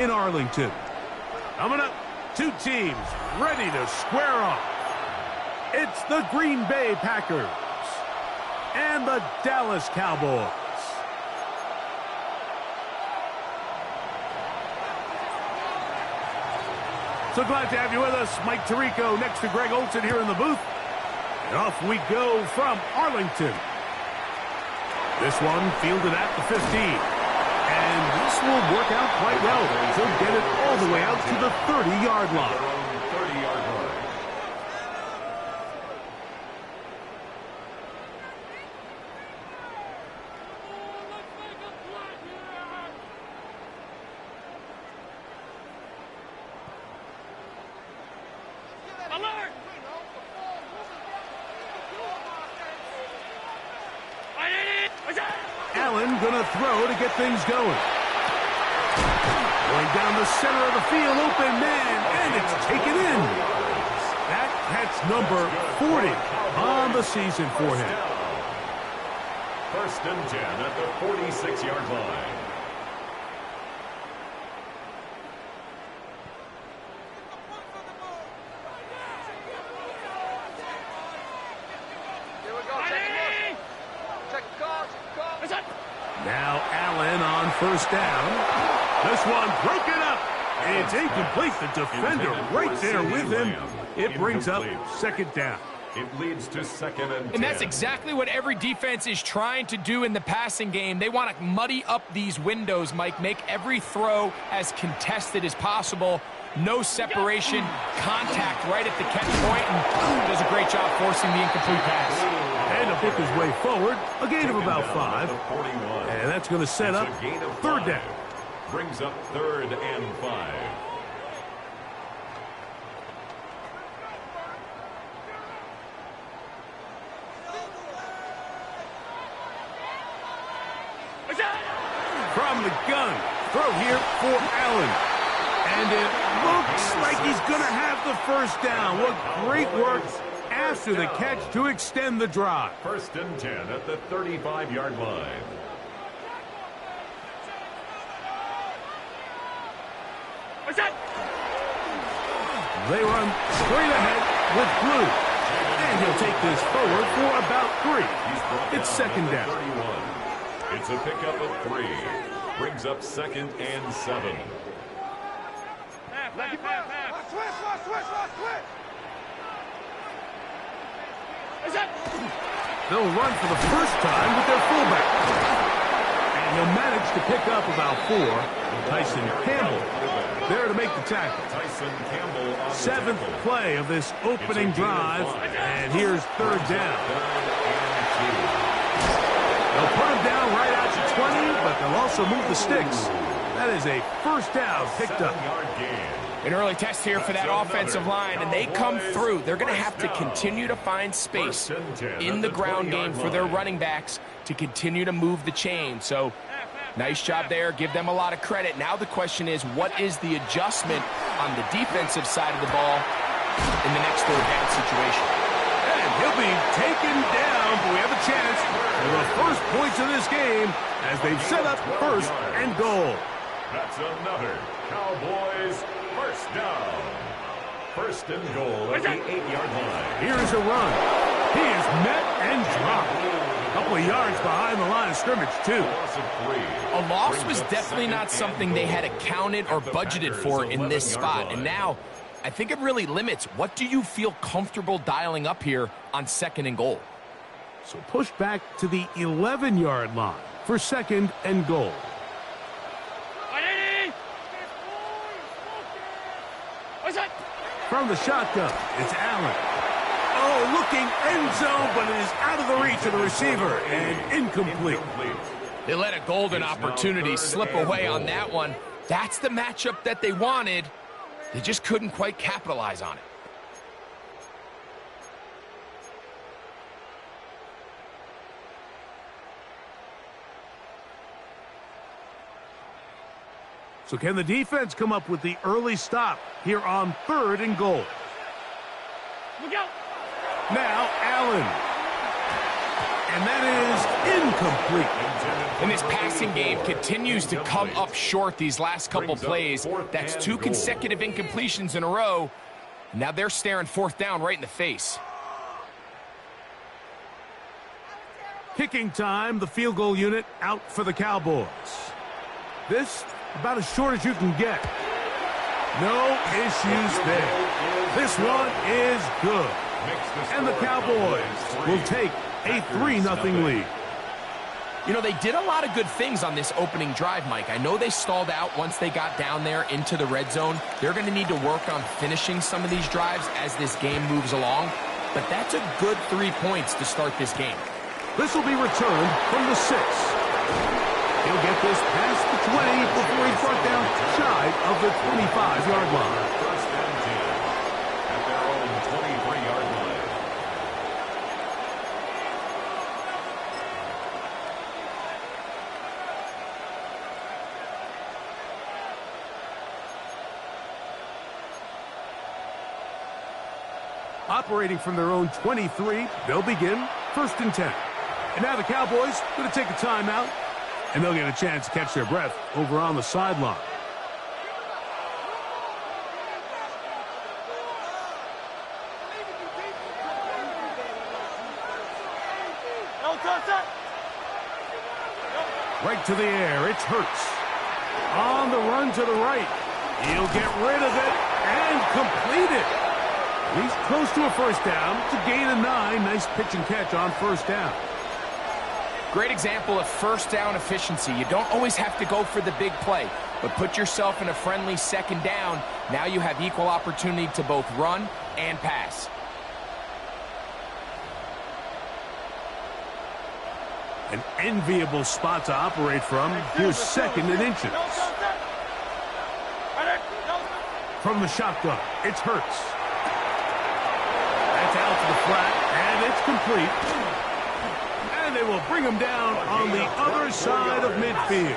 in Arlington. Coming up, two teams ready to square off. It's the Green Bay Packers and the Dallas Cowboys. So glad to have you with us. Mike Tirico next to Greg Olson here in the booth. And off we go from Arlington. This one fielded at the 15. And this will work out quite well. He'll get it all the way out to the 30-yard line. Allen gonna throw to get things going. Going down the center of the field, open man, and it's taken in. That's number 40 on the season for him. 1st and 10 at the 46-yard line. Now Allen on 1st down. This one broken up. It's incomplete. The defender right there with him. It brings up 2nd down. It leads to 2nd and 10. And that's exactly what every defense is trying to do in the passing game. They want to muddy up these windows, Mike, make every throw as contested as possible. No separation, contact right at the catch point, and does a great job forcing the incomplete pass. And to pick his way forward, a gain of about 5. And that's going to set up 3rd down. Brings up 3rd and 5. From the gun, throw here for Allen. And it looks like he's going to have the 1st down. What great work after the catch to extend the drive. 1st and 10 at the 35-yard line. They run straight ahead with Blue. And he'll take this forward for about 3. It's 2nd down. 31. It's a pickup of 3. Brings up 2nd and 7. They'll run for the first time with their fullback. And he'll manage to pick up about 4. Tyson Campbell there to make the tackle. Tyson Campbell on 7th play of this opening drive. And here's 3rd down. They'll put him down right out to 20, but they'll also move the sticks. That is a 1st down picked up. An early test here for that offensive line, and they come through. They're going to have to continue to find space in the ground game for their running backs to continue to move the chain. So, nice job there. Give them a lot of credit. Now the question is, what is the adjustment on the defensive side of the ball in the next 3rd down situation? And he'll be taken down, but we have a chance for the first points of this game as they've set up 1st and goal. That's another Cowboys 1st down. 1st and goal at the 8-yard line. Here's a run. He is met and dropped. A couple of yards behind the line of scrimmage, too. A loss was definitely not something they had accounted or budgeted for in this spot. And now, I think it really limits. What do you feel comfortable dialing up here on 2nd and goal? So push back to the 11-yard line for 2nd and goal. From the shotgun, it's Allen. Oh, looking end zone, but it is out of the reach of the receiver and incomplete. They let a golden opportunity slip away on that one. That's the matchup that they wanted. They just couldn't quite capitalize on it. So can the defense come up with the early stop here on 3rd and goal? Look out! Now Allen. And that is incomplete. And this passing game continues to come up short these last couple plays. That's 2 consecutive incompletions in a row. Now they're staring 4th down right in the face. Kicking time, the field goal unit out for the Cowboys. This, about as short as you can get. No issues there. This one is good. And the Cowboys will take a 3-0 lead. You know, they did a lot of good things on this opening drive, Mike. I know they stalled out once they got down there into the red zone. They're going to need to work on finishing some of these drives as this game moves along. But that's a good 3 points to start this game. This will be returned from the 6. He'll get this past the 20 before he's brought down shy of the 25-yard line. First and 10 at their own 23-yard line. Operating from their own 23, they'll begin 1st and 10. And now the Cowboys going to take a timeout, and they'll get a chance to catch their breath over on the sideline. Right to the air, it's Hurts. On the run to the right. He'll get rid of it and complete it. He's close to a 1st down to gain a 9. Nice pitch and catch on 1st down. Great example of 1st down efficiency. You don't always have to go for the big play, but put yourself in a friendly 2nd down. Now you have equal opportunity to both run and pass. An enviable spot to operate from. Here's 2nd and inches. From the shotgun, it's Hurts. That's out to the flat, and it's complete. And they will bring him down on the other side of midfield.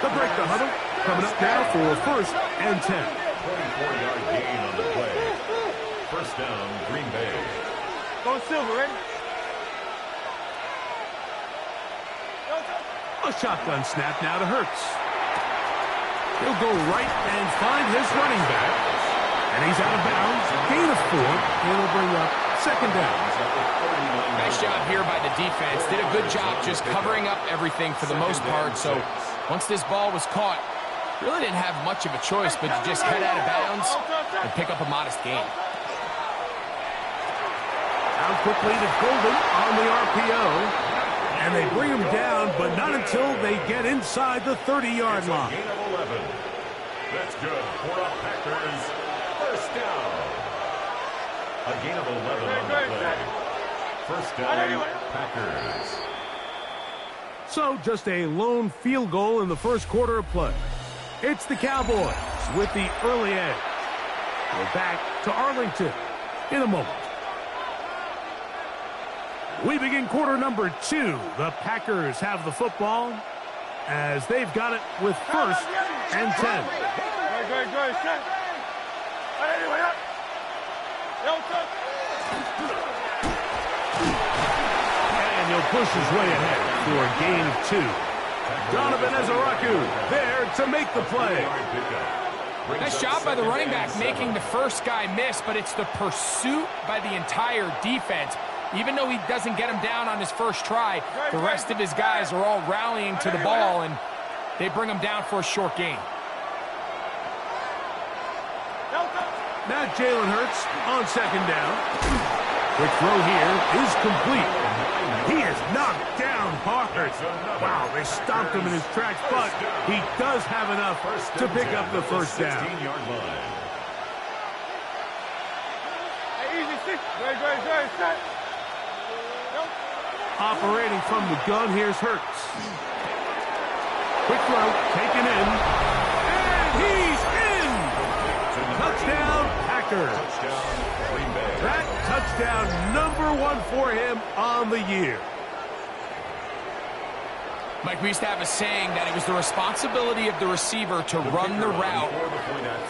They'll break the huddle. Coming up now for 1st and 10. 24-yard gain on the play. 1st down, Green Bay. Go Silver, ready? A shotgun snap now to Hurts. He'll go right and find his running back. And he's out of bounds. Gain of 4. And he'll bring up 2nd down. Nice job here by the defense. Did a good job just covering up everything for the most part. So once this ball was caught, really didn't have much of a choice but to just head out of bounds and pick up a modest gain. Down quickly to Golden on the RPO. And they bring him down, but not until they get inside the 30-yard line. Gain of 11. That's good for a Packers 1st down. A gain of 11 on the play. 1st down, Packers. So just a lone field goal in the 1st quarter of play. It's the Cowboys with the early edge. We're back to Arlington in a moment. We begin quarter number 2. The Packers have the football as they've got it with 1st and 10. And he'll push his way ahead for a gain of 2. Donovan Ezaraku there to make the play. Nice job by the running back making the first guy miss, but it's the pursuit by the entire defense. Even though he doesn't get him down on his first try, the rest of his guys are all rallying to the ball, and they bring him down for a short gain. Now Jalen Hurts on 2nd down. Quick throw here is complete. He is knocked down hard. Wow, they stomped him in his tracks, but he does have enough to pick up the 1st down. Operating from the gun, here's Hurts. Quick throw, taken in. And he's in! Touchdown, Packers. That touchdown number 1 for him on the year. Mike, we used to have a saying that it was the responsibility of the receiver to run the route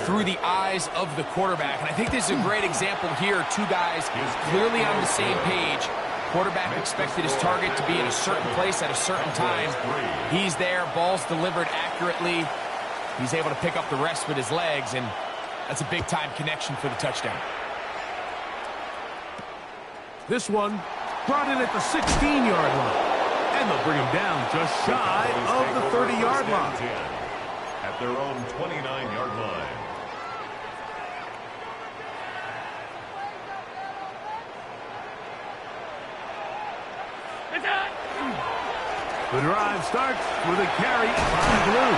through the eyes of the quarterback. And I think this is a great example here. 2 guys clearly on the same page. Quarterback expected his target to be in a certain place at a certain time. He's there, ball's delivered accurately. He's able to pick up the rest with his legs, and that's a big-time connection for the touchdown. This one brought in at the 16-yard line. And they'll bring him down just shy of the 30-yard line. At their own 29-yard line. The drive starts with a carry by Blue.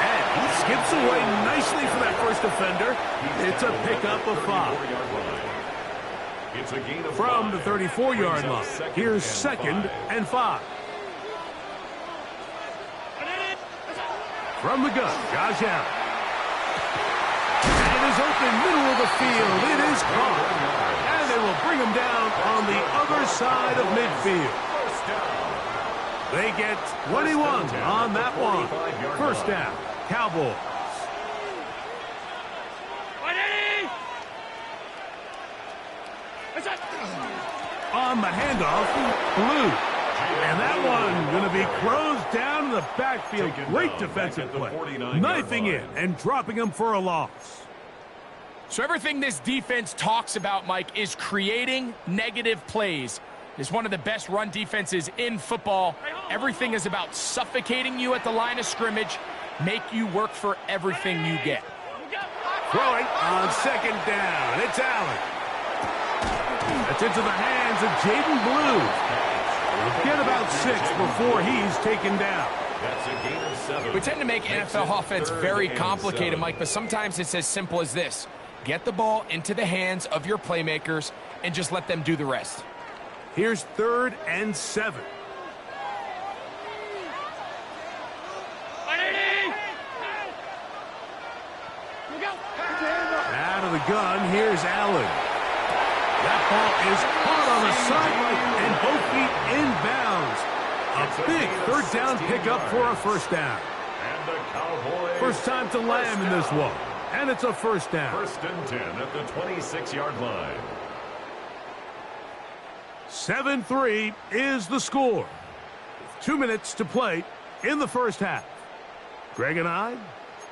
And he skips away nicely for that first defender. It's a pickup of 5. It's a gain of From the 5. 34-yard line, here's 2nd and 5. From the gun, Josh Allen. And it is open, middle of the field. It is caught. And they will bring him down on the other side of midfield. They get 21 on that one. First down, Cowboys. On the handoff, Blue. And that one going to be closed down in the backfield. Great defensive play. Knifing in and dropping him for a loss. So everything this defense talks about, Mike, is creating negative plays. It's one of the best run defenses in football. Everything is about suffocating you at the line of scrimmage, make you work for everything you get. Throwing on 2nd down. It's Allen. That's into the hands of Jaden Blue. He'll get about 6 before he's taken down. That's a gain of 7. We tend to make NFL offense very complicated, Mike, but sometimes it's as simple as this. Get the ball into the hands of your playmakers and just let them do the rest. Here's 3rd and 7. Out of the gun, here's Allen. That ball is caught on the sideline and both feet inbounds. A big 3rd down pickup for a first down. And the Cowboys. First time to Lamb in this one. And it's a first down. 1st and 10 at the 26-yard line. 7-3 is the score. 2 minutes to play in the first half. Greg and I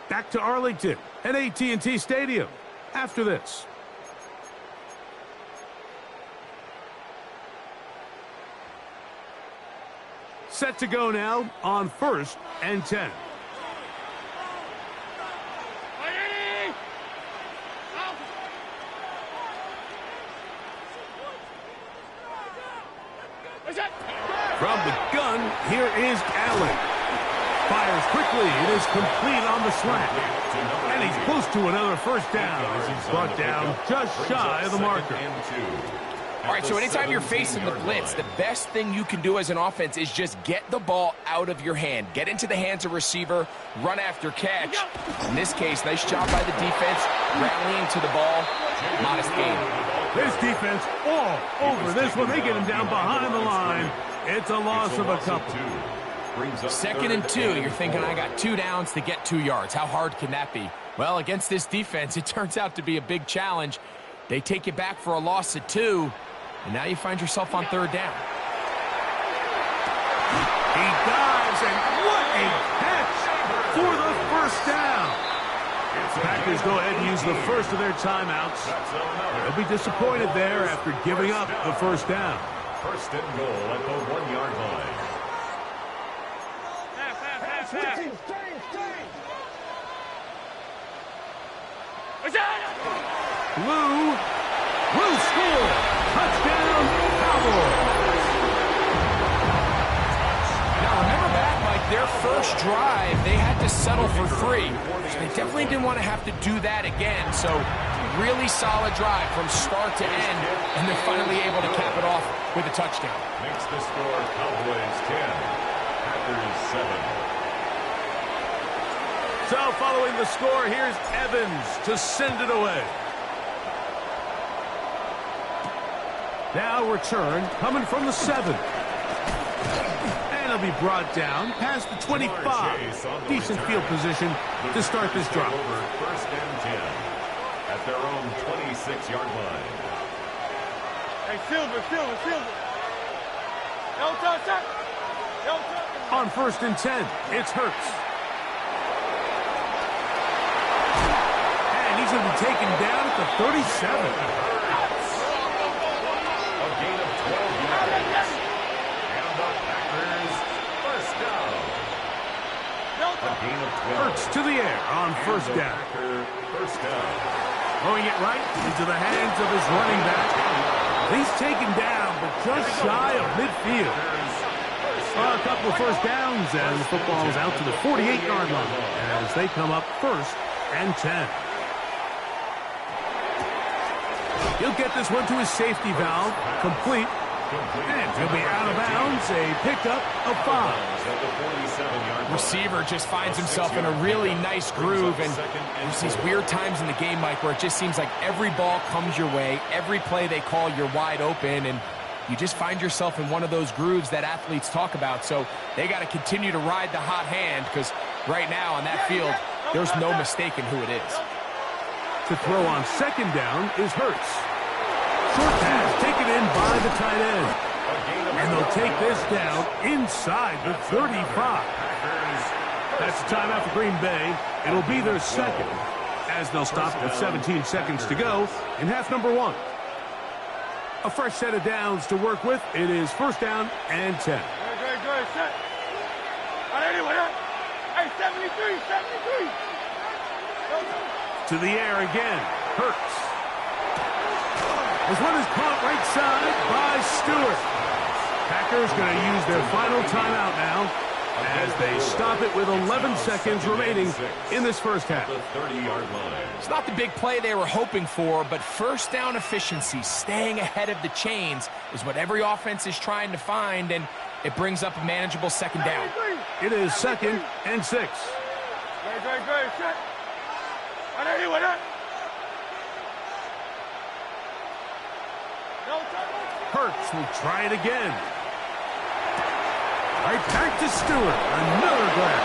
back to Arlington at AT&T Stadium after this. Set to go now on 1st and 10. From the gun, here is Allen. Fires quickly. It is complete on the slant. And he's close to another first down as he's brought down just shy of the marker. All right, so anytime you're facing the blitz, the best thing you can do as an offense is just get the ball out of your hand. Get into the hands of receiver, run after catch. In this case, nice job by the defense, rallying to the ball. Modest gain. This defense all over this one. They get him down behind the line. It's a loss of a couple. 2nd and 2. You're thinking, I got 2 downs to get 2 yards. How hard can that be? Well, against this defense, it turns out to be a big challenge. They take you back for a loss of 2, and now you find yourself on 3rd down. He dives, and what a catch for the first down. Packers go ahead and use the first of their timeouts. They'll be disappointed there after giving up the first down. 1st and goal at the 1-yard line. Blue score. Touchdown, Cowboys. Now, remember back, Mike, their first drive, they had to settle for 3. So they definitely didn't want to have to do that again. So really solid drive from start to end, and they're finally able to cap it off with a touchdown. Makes the score Cowboys 10, Packers 7. So following the score, here's Evans to send it away. Now return coming from the 7. And he'll be brought down past the 25. Decent field position to start this drive. 1st and 10 at their own 26-yard line. Hey, Silver. On 1st and 10, it's Hurts. And he's going to be taken down at the 37. A gain of 12 yards. And the Packers first down. A gain of 12. Hurts to the air on 1st down. First down. Throwing it right into the hands of his running back. He's taken down, but just shy of midfield. A couple of first downs, and the football is out to the 48-yard line as they come up 1st and 10. He'll get this one to his safety valve, complete, and he'll be out of bounds, a pickup of 5. Receiver just finds himself in a really nice groove, and there's these weird times in the game, Mike, where it just seems like every ball comes your way, every play they call, you're wide open, and you just find yourself in one of those grooves that athletes talk about. So they got to continue to ride the hot hand, because right now on that field, there's no mistaking who it is. To throw on 2nd down is Hurts. Short pass taken in by the tight end. And they'll take this down inside the 35. That's a timeout for Green Bay. It'll be their 2nd, as they'll stop with 17 seconds to go in half number 1. A fresh set of downs to work with. It is 1st down and 10. Good. Set. Hey, 73. To the air again. Hurts. This one is caught right side by Stewart. Packers going to use their final timeout now as they stop it with 11 seconds remaining in this first half. It's not the big play they were hoping for, but first down efficiency, staying ahead of the chains, is what every offense is trying to find, and it brings up a manageable 2nd down. It is 2nd and 6. Good. Set. Hurts will try it again. Right back to Stewart. Another grab.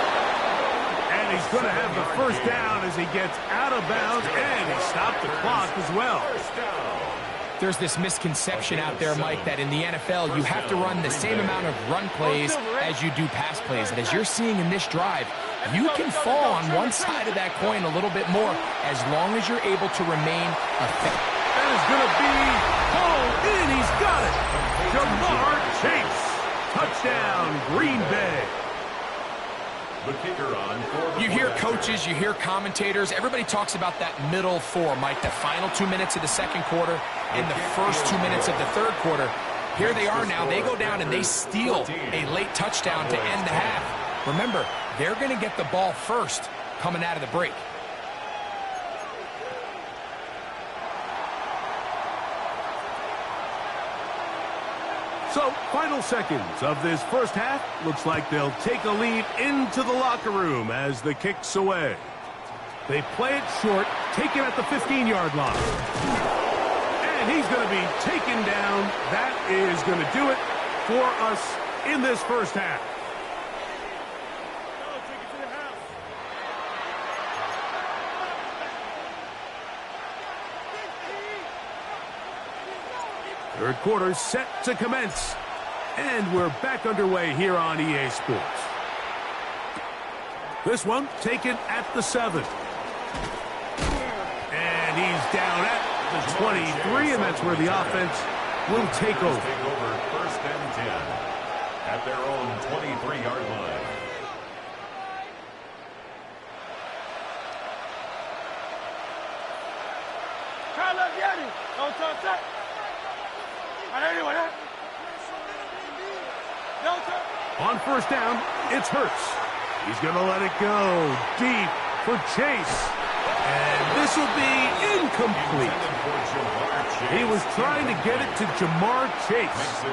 And he's going to have the 1st down as he gets out of bounds, and he stopped the clock as well. There's this misconception out there, Mike, that in the NFL you have to run the same amount of run plays as you do pass plays. And as you're seeing in this drive, you can fall on one side of that coin a little bit more as long as you're able to remain effective. That is going to be hauled in. He's got it. Jamar Chase. Touchdown, Green Bay. The kicker on for You hear coaches, you hear commentators, everybody talks about that middle 4, Mike, the final 2 minutes of the 2nd quarter and the first 2 minutes of the 3rd quarter. Here they are now. They go down and they steal a late touchdown to end the half. Remember, they're going to get the ball first coming out of the break. So, final seconds of this first half. Looks like they'll take a lead into the locker room as the kick's away. They play it short, take it at the 15-yard line. And he's going to be taken down. That is going to do it for us in this first half. Third quarter set to commence. And we're back underway here on EA Sports. This one taken at the 7. And he's down at the 23, and that's where the offense will take over. First and 10 at their own 23-yard line. On first down, it's Hurts. He's going to let it go deep for Chase. And this will be incomplete. He was trying to get it to Jamar Chase.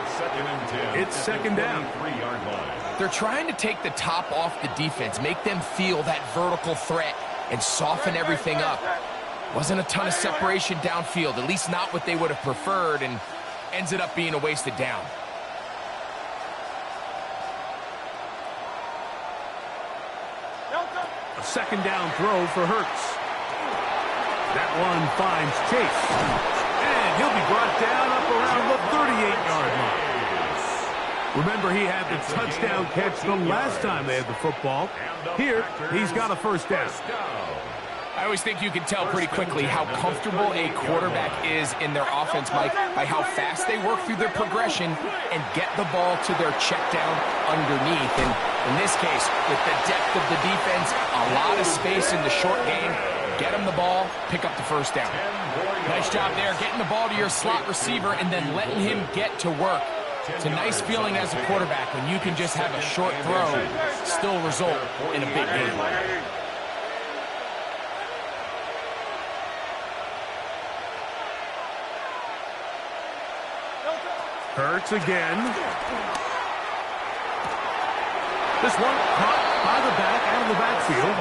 It's 2nd down. They're trying to take the top off the defense, make them feel that vertical threat, and soften everything up. Wasn't a ton of separation downfield, at least not what they would have preferred, and ends it up being a wasted down. A 2nd down throw for Hurts. That one finds Chase. And he'll be brought down up around the 38-yard line. Remember, he had the touchdown catch the last time they had the football. Here, he's got a first down. I always think you can tell pretty quickly how comfortable a quarterback is in their offense, Mike, by how fast they work through their progression and get the ball to their check down underneath. And in this case, with the depth of the defense, a lot of space in the short game, get him the ball, pick up the first down. Nice job there, getting the ball to your slot receiver and then letting him get to work. It's a nice feeling as a quarterback when you can just have a short throw still result in a big game. Hurts again. This one caught by the back out of the backfield.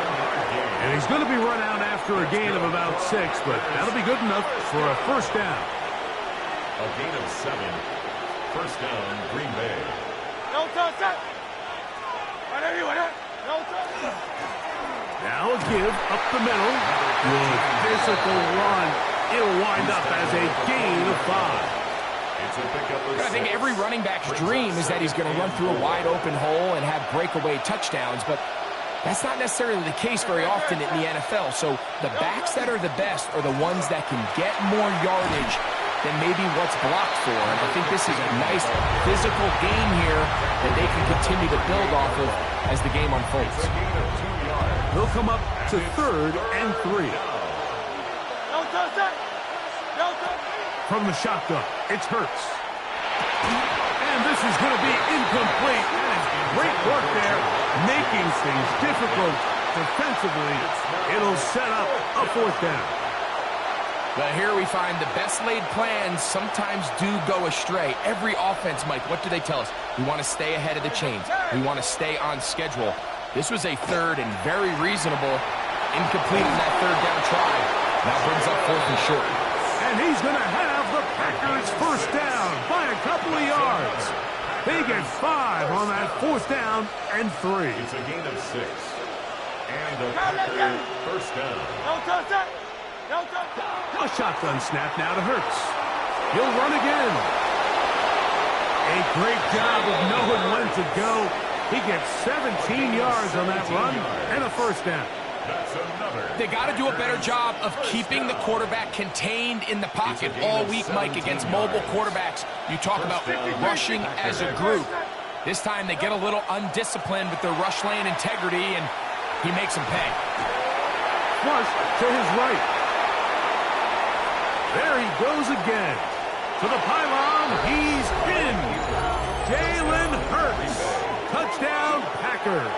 And he's going to be run out after a gain of about 6, but that'll be good enough for a first down. A gain of 7. First down, Green Bay. Now a give up the middle. Good physical run. It'll wind up as a gain of 5. I think every running back's dream is that he's going to run through a wide open hole and have breakaway touchdowns, but that's not necessarily the case very often in the NFL. So the backs that are the best are the ones that can get more yardage than maybe what's blocked for. And I think this is a nice physical game here that they can continue to build off of as the game unfolds. He'll come up to 3rd and 3. From the shotgun, it's Hurts. And this is going to be incomplete. That is great work there, making things difficult defensively. It'll set up a 4th down. Well, here we find the best laid plans sometimes do go astray. Every offense, Mike, what do they tell us? We want to stay ahead of the chains. We want to stay on schedule. This was a 3rd and very reasonable, incomplete in that 3rd down try. Now brings up 4th and short. And he's going to have the Packers first down by a couple of yards. They get 5 on that 4th down and 3. It's a gain of 6. And the Packers first down. A shotgun snap now to Hurts. He'll run again. A great job of knowing when to go. He gets 17 yards on that run and a first down. They got to do a better job of keeping the quarterback contained in the pocket all week, Mike, against mobile quarterbacks. You talk about rushing as a group. This time they get a little undisciplined with their rush lane integrity, and he makes them pay. Flush to his right. There he goes again. To the pylon, he's in. Jalen Hurts. Touchdown, Packers.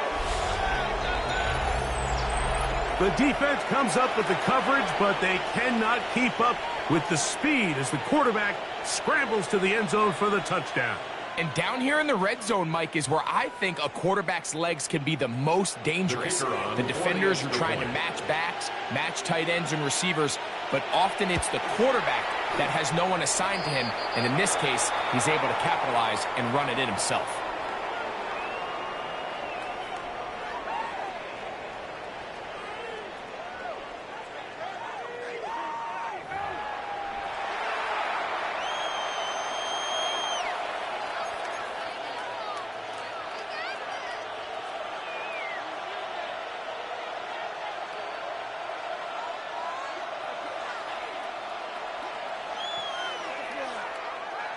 The defense comes up with the coverage, but they cannot keep up with the speed as the quarterback scrambles to the end zone for the touchdown. And down here in the red zone, Mike, is where I think a quarterback's legs can be the most dangerous. The defenders are trying to match backs, match tight ends and receivers, but often it's the quarterback that has no one assigned to him, and in this case, he's able to capitalize and run it in himself.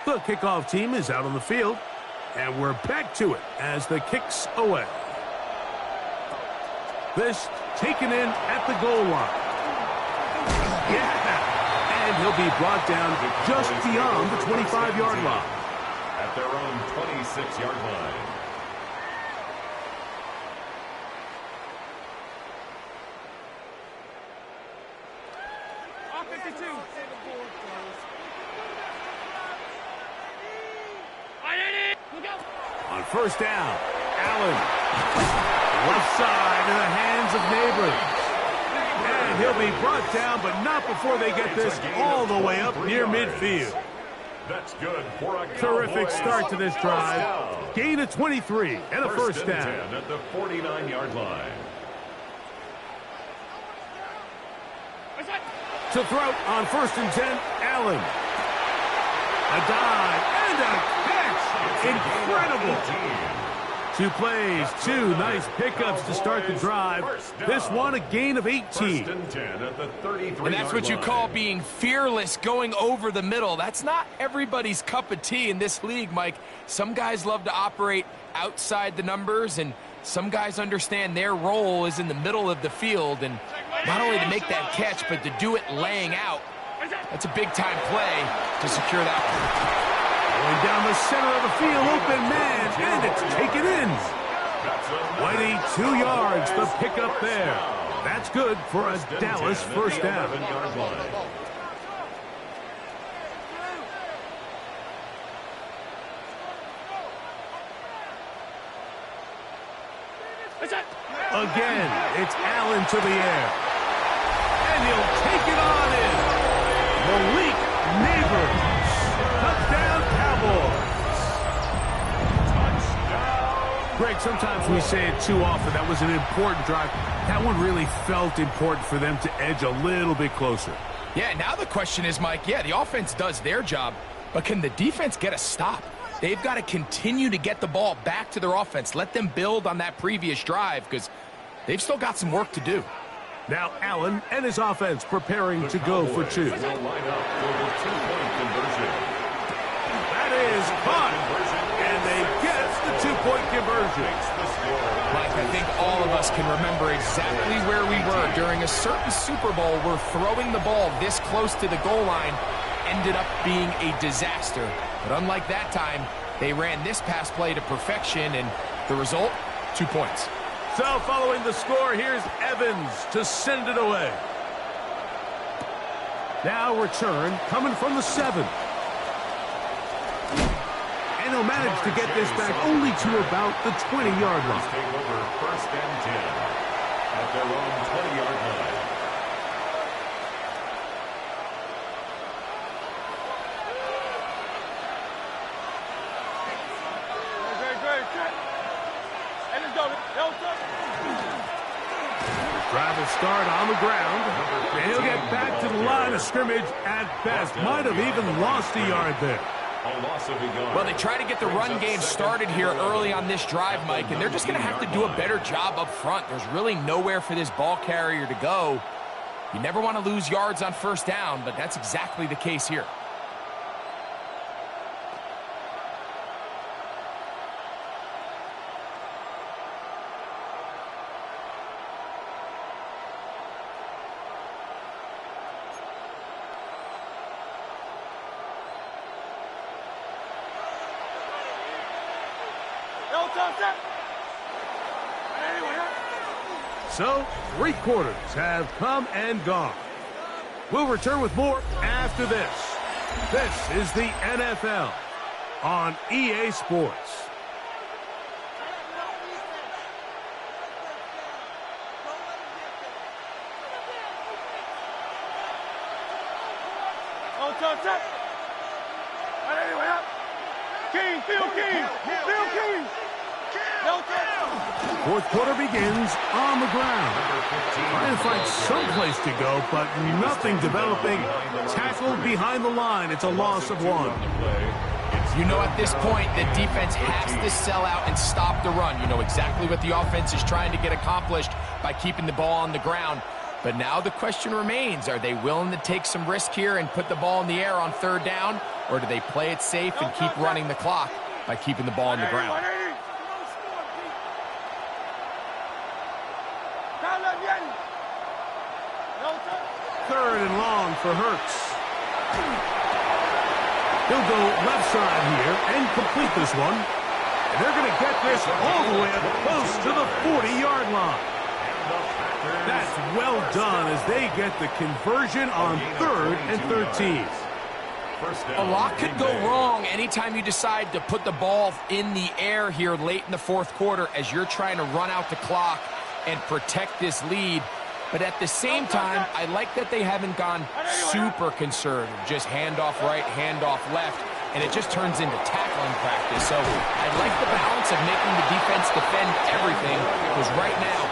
The kickoff team is out on the field, and we're back to it as the kick's away. This taken in at the goal line. Yeah, and he'll be brought down just beyond the 25-yard line. At their own 26-yard line. On first down, Allen. Left side in the hands of Neighbors. And he'll be brought down, but not before they get this all the way up near midfield. That's good for a Terrific start to this drive. Gain of 23 and a first down. At the 49-yard line. To throw on 1st and 10, Allen. A dive and a catch. Incredible. 2 plays, 2 nice pickups to start the drive. This one, a gain of 18. And that's what you call being fearless, going over the middle. That's not everybody's cup of tea in this league, Mike. Some guys love to operate outside the numbers, and some guys understand their role is in the middle of the field. And not only to make that catch, but to do it laying out. That's a big-time play to secure that one. Going down the center of the field, open man, and it's taken in. 22 yards, the pickup there. That's good for a Dallas first down. Again, it's Allen to the air. And he'll take it on in. Malik Neighbors. Touchdown, Cowboys. Touchdown. Greg, sometimes we say it too often. That was an important drive. That one really felt important for them to edge a little bit closer. Yeah, now the question is, Mike, yeah, the offense does their job, but can the defense get a stop? They've got to continue to get the ball back to their offense. Let them build on that previous drive because they've still got some work to do. Now Allen and his offense preparing to go for 2. That is caught. And they get the 2-point conversion. Mike, I think all of us can remember exactly where we were during a certain Super Bowl where throwing the ball this close to the goal line ended up being a disaster. But unlike that time, they ran this pass play to perfection, and the result, 2 points. So following the score, here's Evans to send it away. Now return coming from the 7. And he'll manage to get this back only to about the 20-yard line. Take over 1st and 10 at their own 20-yard line. Drive will start on the ground. And he'll get back to the line of scrimmage at best. Might have even lost a yard there. Well, they try to get the run game started here early on this drive, Mike, and they're just going to have to do a better job up front. There's really nowhere for this ball carrier to go. You never want to lose yards on 1st down, but that's exactly the case here. So, 3 quarters have come and gone. We'll return with more after this. This is the NFL on EA Sports. Fourth quarter begins on the ground. Trying to find some place to go, but nothing developing. Tackled behind the line. It's a loss of 1. You know at this point the defense has to sell out and stop the run. You know exactly what the offense is trying to get accomplished by keeping the ball on the ground. But now the question remains, are they willing to take some risk here and put the ball in the air on 3rd down? Or do they play it safe and keep running the clock by keeping the ball on the ground? 3rd and long for Hurts. He'll go left side here and complete this one. And they're going to get this all the way up close to the 40-yard line. That's well done as they get the conversion on 3rd and 13. A lot could go wrong anytime you decide to put the ball in the air here late in the 4th quarter as you're trying to run out the clock and protect this lead. But at the same time, I like that they haven't gone super conservative. Just handoff right, handoff left, and it just turns into tackling practice. So I like the balance of making the defense defend everything, because right now,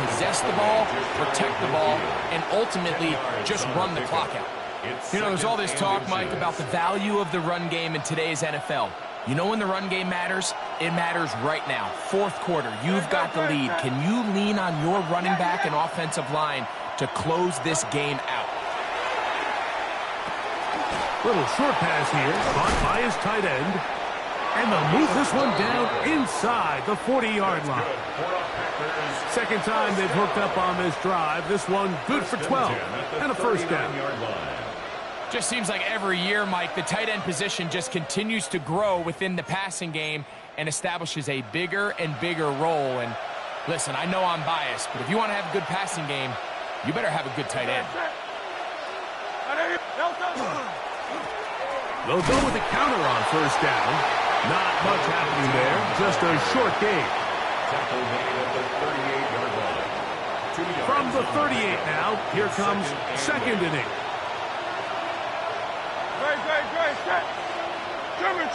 possess the ball, protect the ball, and ultimately just run the clock out. You know, there's all this talk, Mike, about the value of the run game in today's NFL. You know when the run game matters? It matters right now. Fourth quarter, you've got the lead. Can you lean on your running back and offensive line to close this game out? Little short pass here, caught by his tight end. And they'll move this one down inside the 40-yard line. Second time they've hooked up on this drive. This one good for 12 and a first down. Just seems like every year, Mike, the tight end position just continues to grow within the passing game and establishes a bigger and bigger role. And listen, I know I'm biased, but if you want to have a good passing game, you better have a good tight end. They'll go with a counter on first down. Not much happening there, just a short gain. From the 38 now, here comes second and 8. Great, set. Trimming.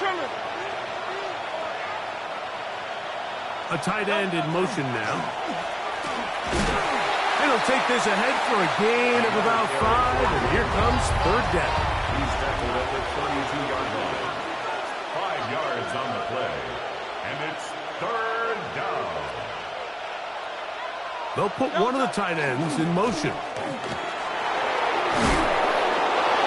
A tight end in motion now. And he'll take this ahead for a gain of about 5, and here comes third down. He's tackled at the 32-yard line. 5 yards on the play, and it's third down. They'll put one of the tight ends in motion.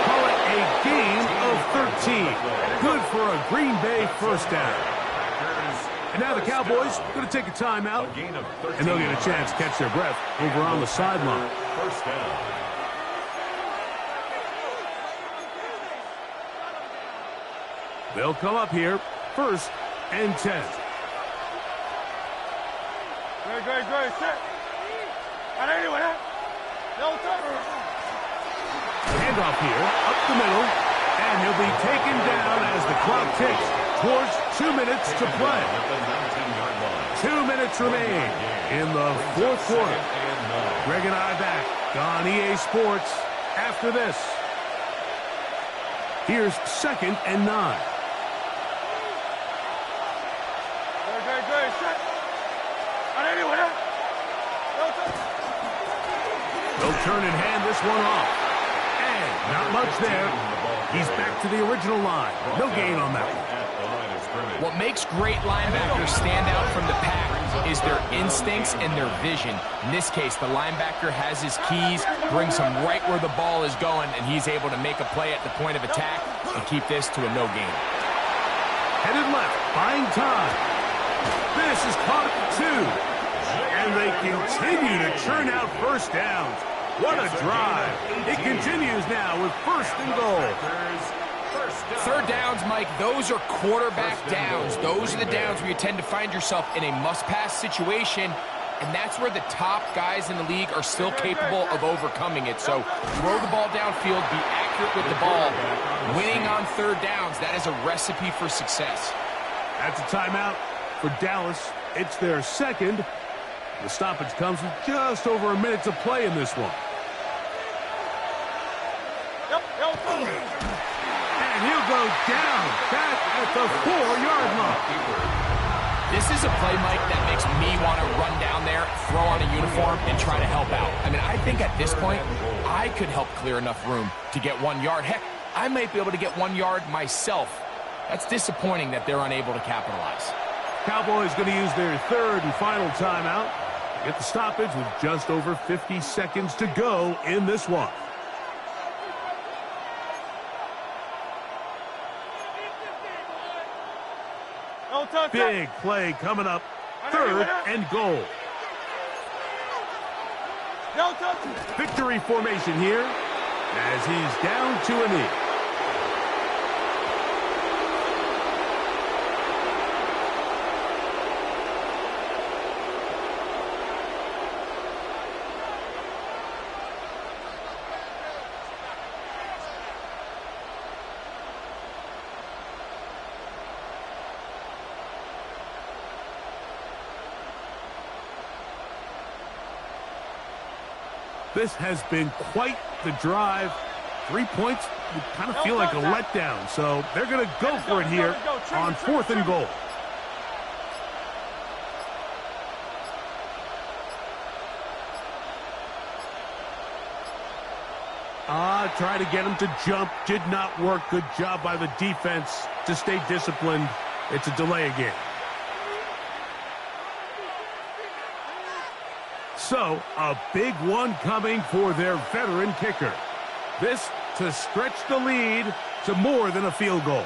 Call it a gain of 13. Good for a Green Bay first down. And now the Cowboys going to take a timeout, and they'll get a chance to catch their breath over on the sideline. First down. They'll come up here, first and 10. Great, set. Handoff here, up the middle, and he'll be taken down as the clock ticks towards 2 minutes to play. 2 minutes remain in the fourth quarter. Greg and I back on EA Sports after this. Here's second and 9. Great, set. They'll turn and hand this one off. And not much there. He's back to the original line. No gain on that one. What makes great linebackers stand out from the pack is their instincts and their vision. In this case, the linebacker has his keys, brings him right where the ball is going, and he's able to make a play at the point of attack and keep this to a no gain. Headed left, buying time. This is caught at the 2. And they continue to churn out first downs. What a drive. It continues now with first and goal. Third downs, Mike, those are quarterback downs. Those are the downs where you tend to find yourself in a must-pass situation, and that's where the top guys in the league are still capable of overcoming it. So throw the ball downfield, be accurate with the ball. Winning on third downs, that is a recipe for success. That's a timeout for Dallas. It's their second. The stoppage comes with just over a minute to play in this one. And he'll go down back at the 4-yard line. This is a play, Mike, that makes me want to run down there, throw on a uniform, and try to help out. I mean, I think at this point, I could help clear enough room to get 1 yard. Heck, I might be able to get 1 yard myself. That's disappointing that they're unable to capitalize. Cowboys going to use their third and final timeout. Get the stoppage with just over 50 seconds to go in this one. Big play coming up. Third and goal. Victory formation here as he's down to a knee. This has been quite the drive. 3 points would kind of feel like a letdown, so they're going to go for it here on fourth and goal. Try to get him to jump. Did not work. Good job by the defense to stay disciplined It's a delay again. So, a big one coming for their veteran kicker. This to stretch the lead to more than a field goal.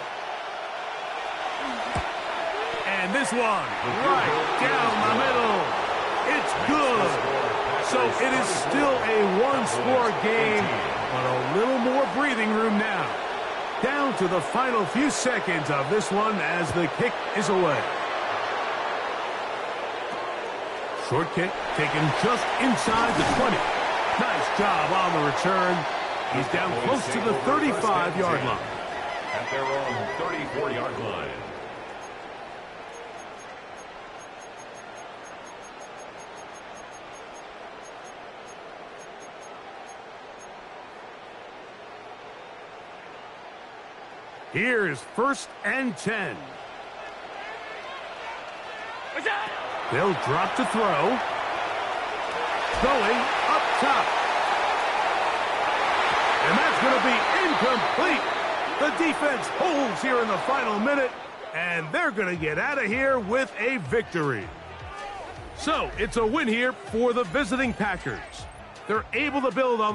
And this one, right down the middle. It's good. So it is still a one-score game, but a little more breathing room now. Down to the final few seconds of this one as the kick is away. Short kick taken just inside the 20. Nice job on the return. He's down close to the 35-yard line. At their own 34-yard line. Here's 1st and 10. They'll drop to throw. Going up top. And that's going to be incomplete. The defense holds here in the final minute, and they're going to get out of here with a victory. So it's a win here for the visiting Packers. They're able to build on the